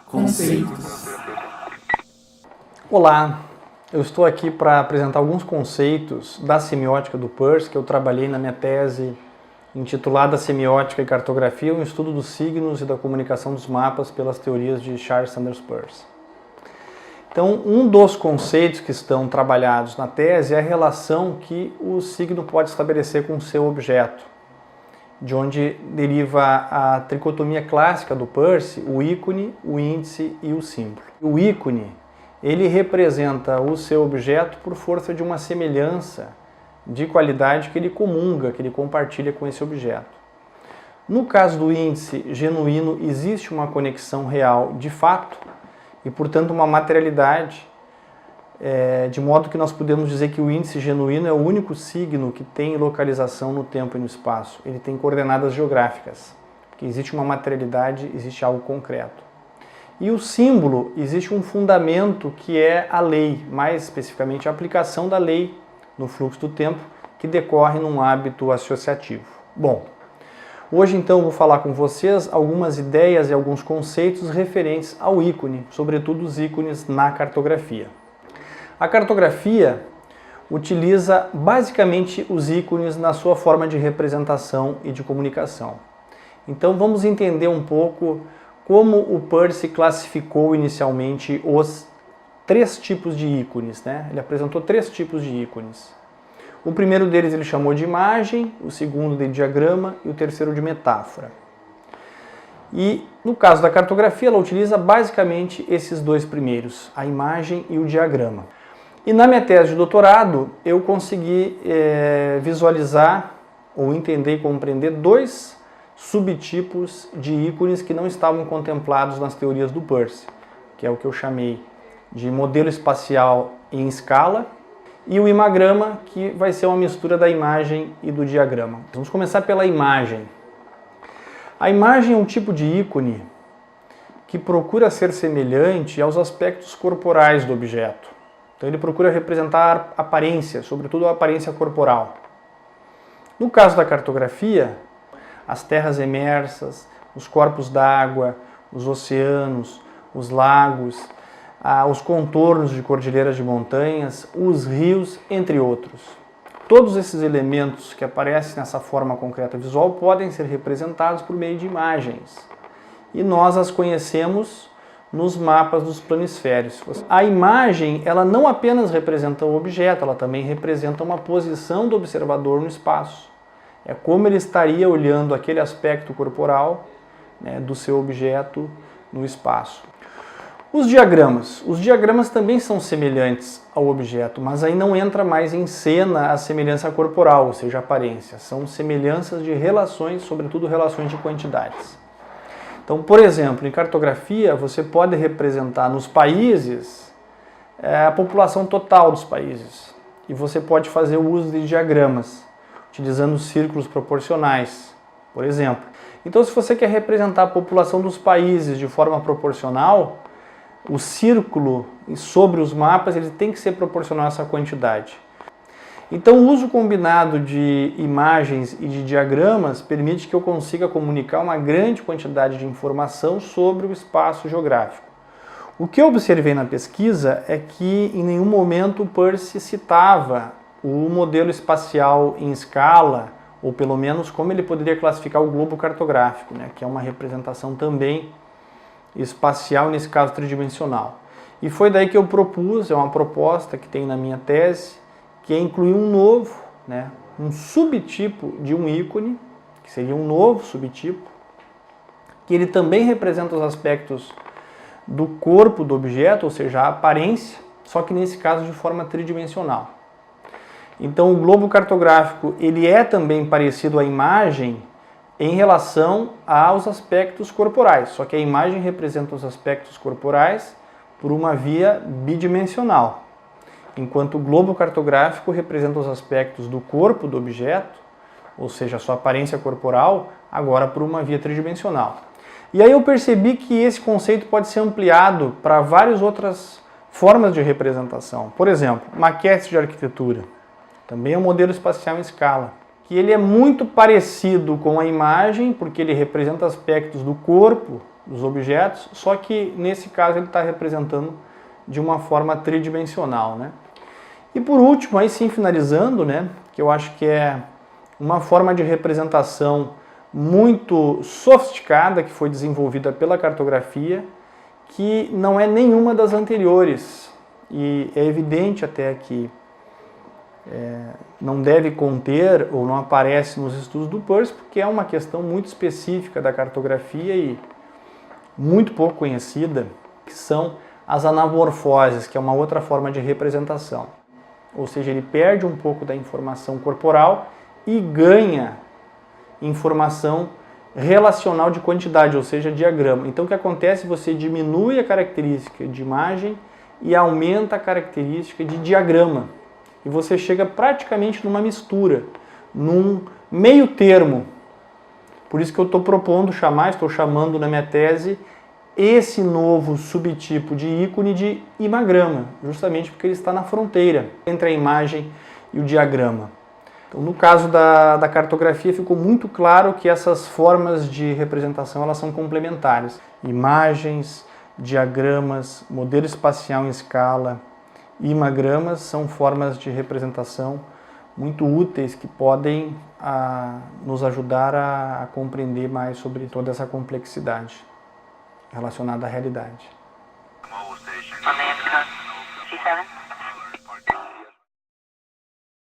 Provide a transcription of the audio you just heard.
Conceitos. Olá, eu estou aqui para apresentar alguns conceitos da semiótica do Peirce que eu trabalhei na minha tese intitulada Semiótica e Cartografia, um estudo dos signos e da comunicação dos mapas pelas teorias de Charles Sanders Peirce. Então, um dos conceitos que estão trabalhados na tese é a relação que o signo pode estabelecer com o seu objeto, de onde deriva a tricotomia clássica do Peirce, o ícone, o índice e o símbolo. O ícone, ele representa o seu objeto por força de uma semelhança de qualidade que ele comunga, que ele compartilha com esse objeto. No caso do índice genuíno, existe uma conexão real de fato e, portanto, uma materialidade, de modo que nós podemos dizer que o índice genuíno é o único signo que tem localização no tempo e no espaço. Ele tem coordenadas geográficas, porque existe uma materialidade, existe algo concreto. E o símbolo, existe um fundamento que é a lei, mais especificamente a aplicação da lei no fluxo do tempo, que decorre num hábito associativo. Bom, hoje então eu vou falar com vocês algumas ideias e alguns conceitos referentes ao ícone, sobretudo os ícones na cartografia. A cartografia utiliza basicamente os ícones na sua forma de representação e de comunicação. Então vamos entender um pouco como o Peirce classificou inicialmente os três tipos de ícones, né? Ele apresentou três tipos de ícones. O primeiro deles ele chamou de imagem, o segundo de diagrama e o terceiro de metáfora. E no caso da cartografia, ela utiliza basicamente esses dois primeiros, a imagem e o diagrama. E na minha tese de doutorado, eu consegui visualizar ou entender e compreender dois subtipos de ícones que não estavam contemplados nas teorias do Peirce, que é o que eu chamei de modelo espacial em escala, e o imagrama, que vai ser uma mistura da imagem e do diagrama. Vamos começar pela imagem. A imagem é um tipo de ícone que procura ser semelhante aos aspectos corporais do objeto. Então ele procura representar a aparência, sobretudo a aparência corporal. No caso da cartografia, as terras emersas, os corpos d'água, os oceanos, os lagos, os contornos de cordilheiras de montanhas, os rios, entre outros. Todos esses elementos que aparecem nessa forma concreta visual podem ser representados por meio de imagens. E nós as conhecemos nos mapas dos planisférios. A imagem, ela não apenas representa o objeto, ela também representa uma posição do observador no espaço. É como ele estaria olhando aquele aspecto corporal, né, do seu objeto no espaço. Os diagramas também são semelhantes ao objeto, mas aí não entra mais em cena a semelhança corporal, ou seja, a aparência. São semelhanças de relações, sobretudo relações de quantidades. Então, por exemplo, em cartografia, você pode representar nos países a população total dos países. E você pode fazer o uso de diagramas, utilizando círculos proporcionais, por exemplo. Então, se você quer representar a população dos países de forma proporcional, o círculo sobre os mapas ele tem que ser proporcional a essa quantidade. Então, o uso combinado de imagens e de diagramas permite que eu consiga comunicar uma grande quantidade de informação sobre o espaço geográfico. O que eu observei na pesquisa é que em nenhum momento o Peirce citava o modelo espacial em escala, ou pelo menos como ele poderia classificar o globo cartográfico, né, que é uma representação também espacial, nesse caso tridimensional. E foi daí que eu propus, é uma proposta que tem na minha tese, que é incluir um novo, né, um subtipo de um ícone, que seria um novo subtipo, que ele também representa os aspectos do corpo do objeto, ou seja, a aparência, só que nesse caso de forma tridimensional. Então o globo cartográfico ele é também parecido à imagem em relação aos aspectos corporais, só que a imagem representa os aspectos corporais por uma via bidimensional, enquanto o globo cartográfico representa os aspectos do corpo do objeto, ou seja, a sua aparência corporal, agora por uma via tridimensional. E aí eu percebi que esse conceito pode ser ampliado para várias outras formas de representação. Por exemplo, maquetes de arquitetura. Também é um modelo espacial em escala. que ele é muito parecido com a imagem, porque ele representa aspectos do corpo, dos objetos, só que nesse caso ele está representando de uma forma tridimensional, né? E por último, aí sim finalizando, né, que eu acho que é uma forma de representação muito sofisticada que foi desenvolvida pela cartografia, que não é nenhuma das anteriores, e é evidente até que não deve conter ou não aparece nos estudos do Peirce, porque é uma questão muito específica da cartografia e muito pouco conhecida, que são as anamorfoses, que é uma outra forma de representação. Ou seja, ele perde um pouco da informação corporal e ganha informação relacional de quantidade, ou seja, diagrama. Então o que acontece? Você diminui a característica de imagem e aumenta a característica de diagrama. E você chega praticamente numa mistura, num meio termo. Por isso que eu estou propondo chamar, estou chamando na minha tese, esse novo subtipo de ícone de imagrama, justamente porque ele está na fronteira entre a imagem e o diagrama. Então, no caso da cartografia, ficou muito claro que essas formas de representação elas são complementares. Imagens, diagramas, modelo espacial em escala e imagramas são formas de representação muito úteis que podem nos ajudar a compreender mais sobre toda essa complexidade relacionada à realidade.